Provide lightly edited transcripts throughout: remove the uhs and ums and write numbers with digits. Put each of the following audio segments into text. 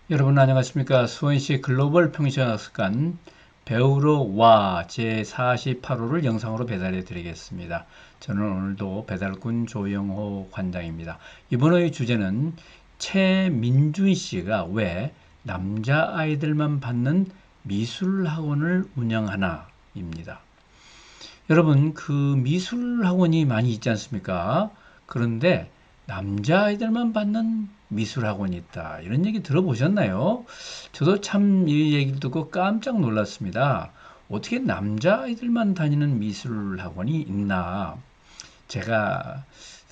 여러분 안녕하십니까. 수원시 글로벌 평시학습관 배우러 와 제48호를 영상으로 배달해 드리겠습니다. 저는 오늘도 배달꾼 조영호 관장입니다. 이번의 주제는 최민준 씨가 왜 남자아이들만 받는 미술학원을 운영하나 입니다. 여러분, 그 미술학원이 많이 있지 않습니까? 그런데 남자아이들만 받는 미술학원이 있다, 이런 얘기 들어보셨나요? 저도 참 이 얘기를 듣고 깜짝 놀랐습니다. 어떻게 남자아이들만 다니는 미술학원이 있나? 제가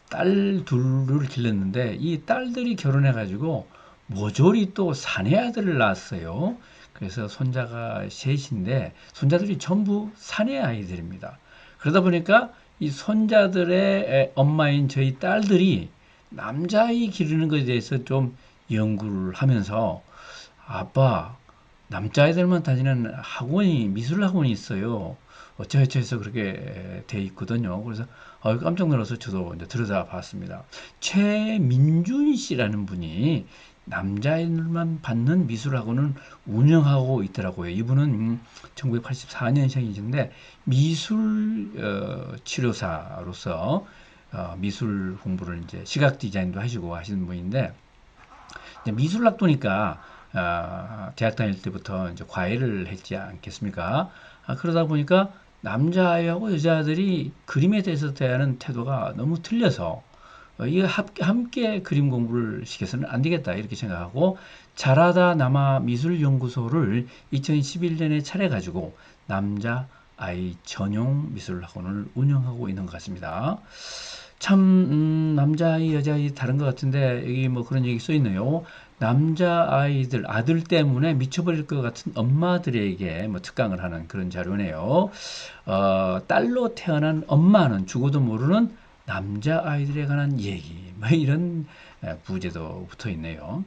딸 둘을 길렀는데 이 딸들이 결혼해가지고 모조리 또 사내 아들을 낳았어요. 그래서 손자가 셋인데 손자들이 전부 사내 아이들입니다. 그러다 보니까 이 손자들의 엄마인 저희 딸들이 남자아이 기르는 것에 대해서 좀 연구를 하면서, 아빠, 남자아이들만 다니는 학원이, 미술 학원이 있어요. 어쩌어쩌해서 그렇게 돼 있거든요. 그래서 깜짝 놀라서 저도 이제 들여다 봤습니다. 최민준 씨라는 분이 남자아이들만 받는 미술학원을 운영하고 있더라고요. 이분은 1984년생이신데 미술 치료사로서 미술 공부를 이제 시각 디자인도 하시고 하시는 분인데, 이제 미술학도니까 대학 다닐 때부터 이제 과외를 했지 않겠습니까? 그러다 보니까 남자아이하고 여자아들이 그림에 대해서 대하는 태도가 너무 틀려서 이거 함께 그림 공부를 시켜서는 안 되겠다, 이렇게 생각하고 자라다 남아 미술연구소를 2011년에 차려가지고 남자 아이 전용 미술학원을 운영하고 있는 것 같습니다. 참 남자아이 여자아이 다른 것 같은데 여기 뭐 그런 얘기 써 있네요. 남자아이들 아들 때문에 미쳐버릴 것 같은 엄마들에게 뭐 특강을 하는 그런 자료네요. 딸로 태어난 엄마는 죽어도 모르는 남자아이들에 관한 얘기, 뭐 이런 부제도 붙어 있네요.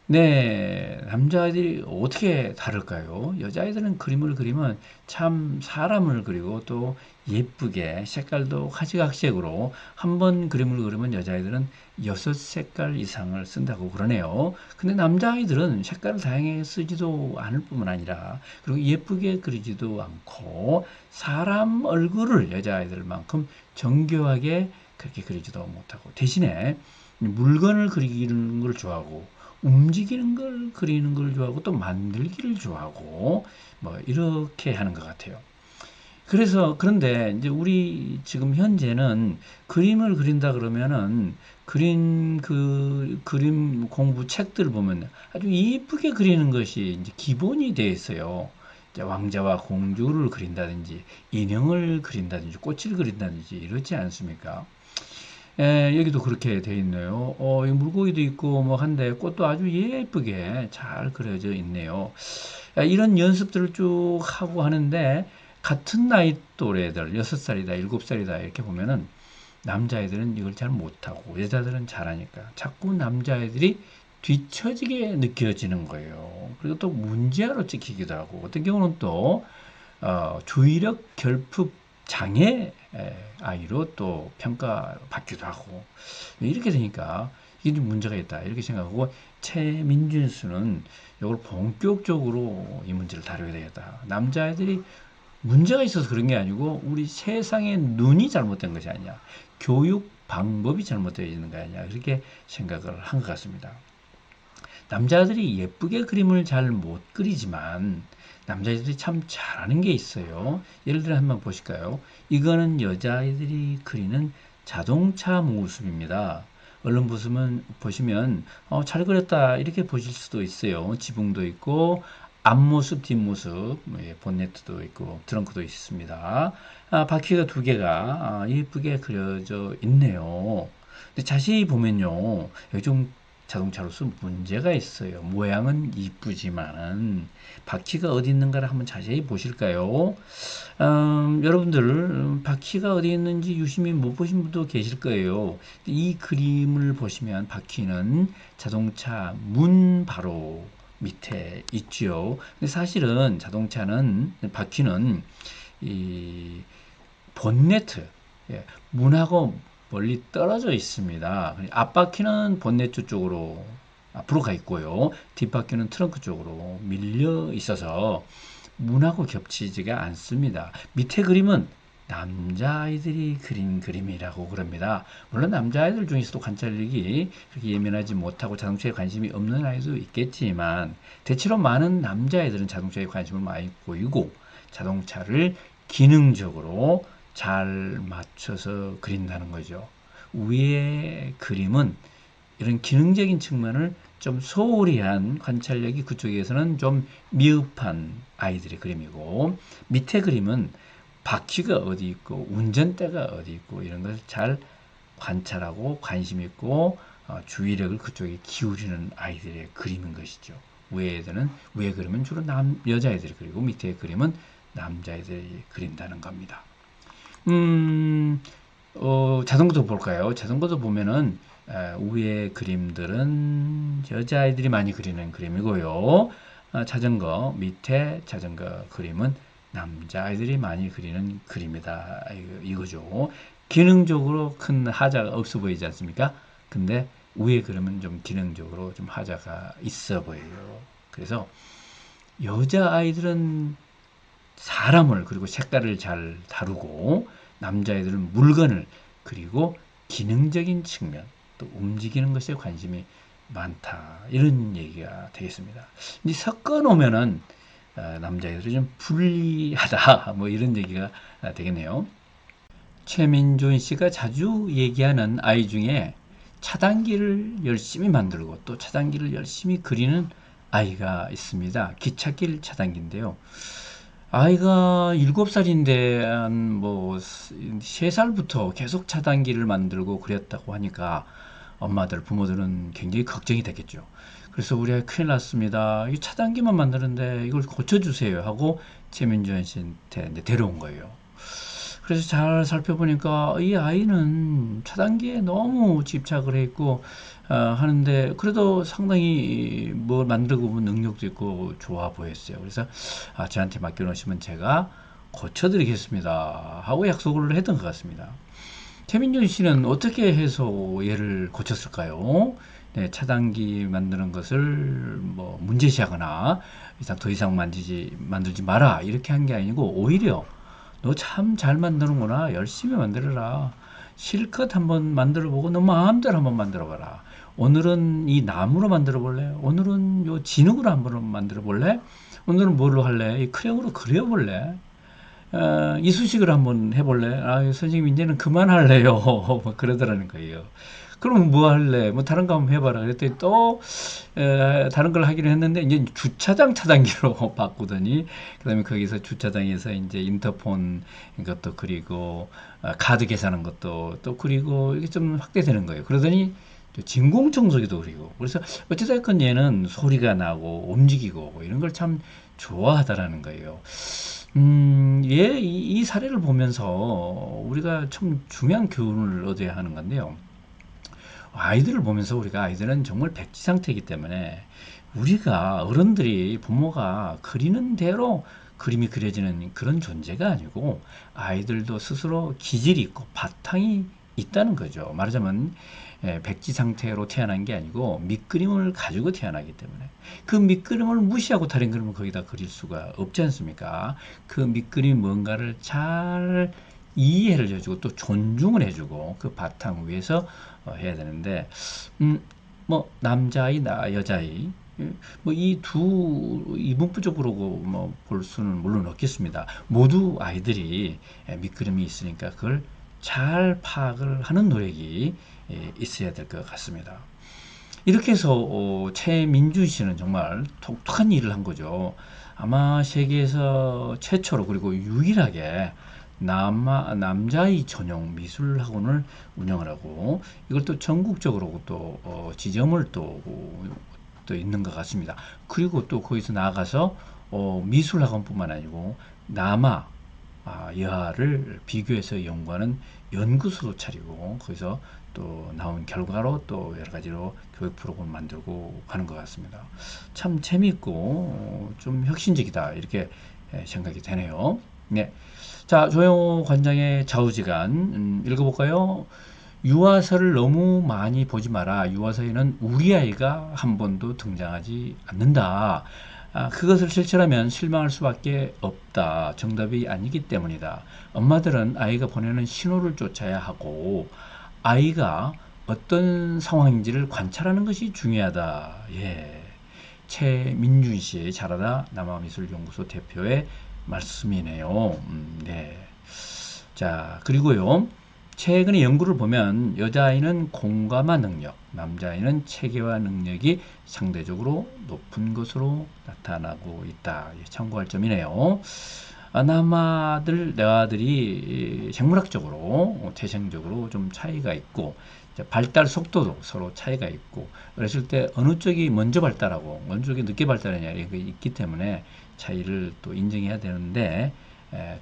네, 남자아이들이 어떻게 다를까요? 여자아이들은 그림을 그리면 참 사람을 그리고 또 예쁘게 색깔도 가지각색으로 한 번 그림을 그리면 여자아이들은 6색깔 이상을 쓴다고 그러네요. 근데 남자아이들은 색깔을 다양하게 쓰지도 않을 뿐만 아니라 그리고 예쁘게 그리지도 않고 사람 얼굴을 여자아이들만큼 정교하게 그렇게 그리지도 못하고 대신에 물건을 그리는 걸 좋아하고 움직이는 걸 그리는 걸 좋아하고 또 만들기를 좋아하고 뭐 이렇게 하는 것 같아요. 그래서 그런데 이제 우리 지금 현재는 그림을 그린다 그러면은 그림 공부 책들을 보면 아주 이쁘게 그리는 것이 이제 기본이 되어 있어요. 이제 왕자와 공주를 그린다든지 인형을 그린다든지 꽃을 그린다든지 이렇지 않습니까? 여기도 그렇게 돼 있네요. 이 물고기도 있고 뭐 한데 꽃도 아주 예쁘게 잘 그려져 있네요. 이런 연습들을 쭉 하고 하는데 같은 나이 또래들 6살이다 7살이다 이렇게 보면은 남자애들은 이걸 잘 못하고 여자들은 잘하니까 자꾸 남자애들이 뒤처지게 느껴지는 거예요. 그리고 또 문제아로 찍히기도 하고 어떤 경우는 또 주의력 결핍 장애 아이로 또 평가받기도 하고 이렇게 되니까 이게 좀 문제가 있다, 이렇게 생각하고 최민준수는 이걸 본격적으로 이 문제를 다뤄야 되겠다. 남자애들이 문제가 있어서 그런 게 아니고 우리 세상의 눈이 잘못된 것이 아니야, 교육 방법이 잘못되어 있는 거 아니야, 그렇게 생각을 한 것 같습니다. 남자들이 예쁘게 그림을 잘 못 그리지만 남자애들이 참 잘하는 게 있어요. 예를 들어 한번 보실까요? 이거는 여자아이들이 그리는 자동차 모습입니다. 얼른 보시면 잘 그렸다, 이렇게 보실 수도 있어요. 지붕도 있고 앞모습, 뒷모습, 본네트도 있고 트렁크도 있습니다. 바퀴가 두 개가 예쁘게 그려져 있네요. 근데 자세히 보면요, 요즘 자동차로서 문제가 있어요. 모양은 이쁘지만 바퀴가 어디 있는가를 한번 자세히 보실까요? 여러분들 바퀴가 어디 있는지 유심히 못 보신 분도 계실 거예요. 이 그림을 보시면 바퀴는 자동차 문 바로 밑에 있지요. 근데 사실은 자동차는 바퀴는 이 본네트, 문하고 멀리 떨어져 있습니다. 앞바퀴는 본네트 쪽으로 앞으로 가 있고요. 뒷바퀴는 트렁크 쪽으로 밀려 있어서 문하고 겹치지가 않습니다. 밑에 그림은 남자아이들이 그린 그림이라고 그럽니다. 물론 남자아이들 중에서도 관찰력이 그렇게 예민하지 못하고 자동차에 관심이 없는 아이도 있겠지만 대체로 많은 남자아이들은 자동차에 관심을 많이 보이고 자동차를 기능적으로 잘 맞춰서 그린다는 거죠. 위의 그림은 이런 기능적인 측면을 좀 소홀히 한 관찰력이 그쪽에서는 좀 미흡한 아이들의 그림이고, 밑에 그림은 바퀴가 어디 있고 운전대가 어디 있고 이런 것을 잘 관찰하고 관심 있고 주의력을 그쪽에 기울이는 아이들의 그림인 것이죠. 위에 그림은 주로 여자애들이 그리고 밑에 그림은 남자애들이 그린다는 겁니다. 자전거도 볼까요? 자전거도 보면은 위에 그림들은 여자아이들이 많이 그리는 그림이고요. 자전거 밑에 자전거 그림은 남자아이들이 많이 그리는 그림이다. 이거죠. 기능적으로 큰 하자가 없어 보이지 않습니까? 근데 위에 그림은 좀 기능적으로 좀 하자가 있어 보여요. 그래서 여자아이들은 사람을 그리고 색깔을 잘 다루고 남자애들은 물건을 그리고 기능적인 측면 또 움직이는 것에 관심이 많다 이런 얘기가 되겠습니다. 이제 섞어 놓으면은 남자애들이 좀 불리하다 뭐 이런 얘기가 되겠네요. 최민준 씨가 자주 얘기하는 아이 중에 차단기를 열심히 만들고 또 차단기를 열심히 그리는 아이가 있습니다. 기찻길 차단기인데요. 아이가 7살인데 뭐 3살부터 계속 차단기를 만들고 그렸다고 하니까 엄마들, 부모들은 굉장히 걱정이 됐겠죠. 그래서 우리 아이 큰일 났습니다. 이 차단기만 만드는데 이걸 고쳐주세요 하고 최민준 씨한테 이제 데려온 거예요. 그래서 잘 살펴보니까 이 아이는 차단기에 너무 집착을 했고 하는데 그래도 상당히 뭘 만들고 보면 능력도 있고 좋아 보였어요. 그래서 저한테 맡겨놓으시면 제가 고쳐드리겠습니다 하고 약속을 했던 것 같습니다. 최민준 씨는 어떻게 해서 얘를 고쳤을까요? 네, 차단기 만드는 것을 뭐 문제시하거나 더 이상 만들지 마라 이렇게 한 게 아니고 오히려 너 참 잘 만드는구나. 열심히 만들어라. 실컷 한번 만들어보고 너 마음대로 한번 만들어봐라. 오늘은 이 나무로 만들어 볼래? 오늘은 요 진흙으로 한번 만들어 볼래? 오늘은 뭘로 할래? 이 크레용으로 그려볼래? 이쑤시개로 한번 해볼래? 선생님 이제는 그만할래요. 뭐 그러더라는 거예요. 그럼 뭐 할래? 뭐 다른 거 한번 해봐라. 그랬더니 또 다른 걸 하기로 했는데 이제 주차장 차단기로 바꾸더니 그다음에 거기서 주차장에서 이제 인터폰 것도 그리고 카드 계산한 것도 또 그리고 이게 좀 확대되는 거예요. 그러더니 진공청소기도 그리고 그래서 어찌됐건 얘는 소리가 나고 움직이고 뭐 이런 걸 참 좋아하더라는 거예요. 이 사례를 보면서 우리가 참 중요한 교훈을 얻어야 하는 건데요. 아이들을 보면서 우리가 아이들은 정말 백지 상태이기 때문에 우리가 어른들이 부모가 그리는 대로 그림이 그려지는 그런 존재가 아니고 아이들도 스스로 기질이 있고 바탕이 있다는 거죠. 말하자면 백지 상태로 태어난 게 아니고 밑그림을 가지고 태어나기 때문에 그 밑그림을 무시하고 다른 그림을 거기다 그릴 수가 없지 않습니까? 그 밑그림이 뭔가를 잘 이해를 해주고 또 존중을 해주고 그 바탕 위에서 해야 되는데 뭐 남자아이 여자아이 뭐 이분법적으로 뭐 볼 수는 물론 없겠습니다. 모두 아이들이 밑그림이 있으니까 그걸 잘 파악을 하는 노력이 있어야 될 것 같습니다. 이렇게 해서 최민준 씨는 정말 독특한 일을 한 거죠. 아마 세계에서 최초로 그리고 유일하게 남자의 전용 미술 학원을 운영을 하고 이걸 또 전국적으로 또 지점을 또 있는 것 같습니다. 그리고 또 거기서 나아가서 미술 학원뿐만 아니고 남아 여하를 비교해서 연구하는 연구소도 차리고 거기서 또 나온 결과로 또 여러 가지로 교육 프로그램을 만들고 가는 것 같습니다. 참 재미있고 좀 혁신적이다 이렇게 생각이 되네요. 네. 자, 조영호 관장의 좌우지간 읽어볼까요? 유아서를 너무 많이 보지 마라. 유아서에는 우리 아이가 한 번도 등장하지 않는다. 그것을 실천하면 실망할 수밖에 없다. 정답이 아니기 때문이다. 엄마들은 아이가 보내는 신호를 쫓아야 하고 아이가 어떤 상황인지를 관찰하는 것이 중요하다. 예. 최민준 씨의 잘하다 남아미술연구소 대표의 말씀이네요. 네. 자, 그리고요. 최근에 연구를 보면 여자아이는 공감화 능력, 남자아이는 체계화 능력이 상대적으로 높은 것으로 나타나고 있다. 참고할 점이네요. 남아들, 내아들이 생물학적으로, 태생적으로 좀 차이가 있고, 발달 속도도 서로 차이가 있고, 어렸을 때 어느 쪽이 먼저 발달하고, 어느 쪽이 늦게 발달하냐, 이게 있기 때문에 차이를 또 인정해야 되는데,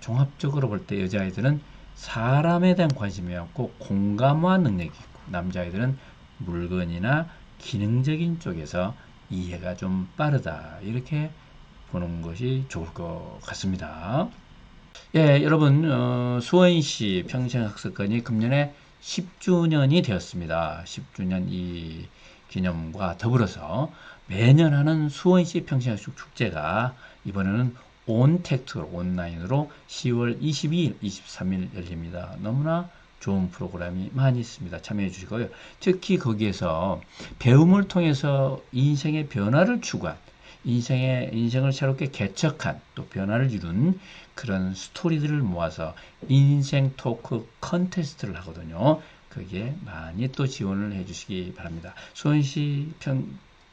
종합적으로 볼 때 여자아이들은 사람에 대한 관심이 없고 공감화 능력이 있고 남자아이들은 물건이나 기능적인 쪽에서 이해가 좀 빠르다. 이렇게 보는 것이 좋을 것 같습니다. 예, 여러분, 수원시 평생학습관이 금년에 10주년이 되었습니다. 10주년 이 기념과 더불어서 매년 하는 수원시 평생학습 축제가 이번에는 온택트로 온라인으로 10월 22일, 23일 열립니다. 너무나 좋은 프로그램이 많이 있습니다. 참여해 주시고요. 특히 거기에서 배움을 통해서 인생의 변화를 추구한 인생을 새롭게 개척한 또 변화를 이룬 그런 스토리들을 모아서 인생 토크 컨테스트를 하거든요. 거기에 많이 또 지원을 해주시기 바랍니다. 수원시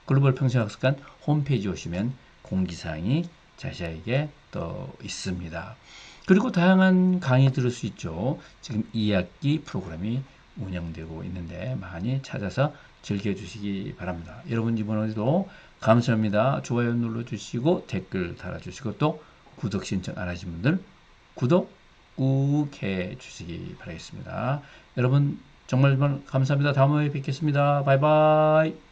글로벌 평생학습관 홈페이지 오시면 공지사항이 자세하게 또 있습니다. 그리고 다양한 강의 들을 수 있죠. 지금 2학기 프로그램이 운영되고 있는데 많이 찾아서 즐겨주시기 바랍니다. 여러분 이번에도 감사합니다. 좋아요 눌러주시고 댓글 달아주시고 또 구독 신청 안 하신 분들 구독 꾹 해주시기 바라겠습니다. 여러분 정말 감사합니다. 다음에 뵙겠습니다. 바이바이.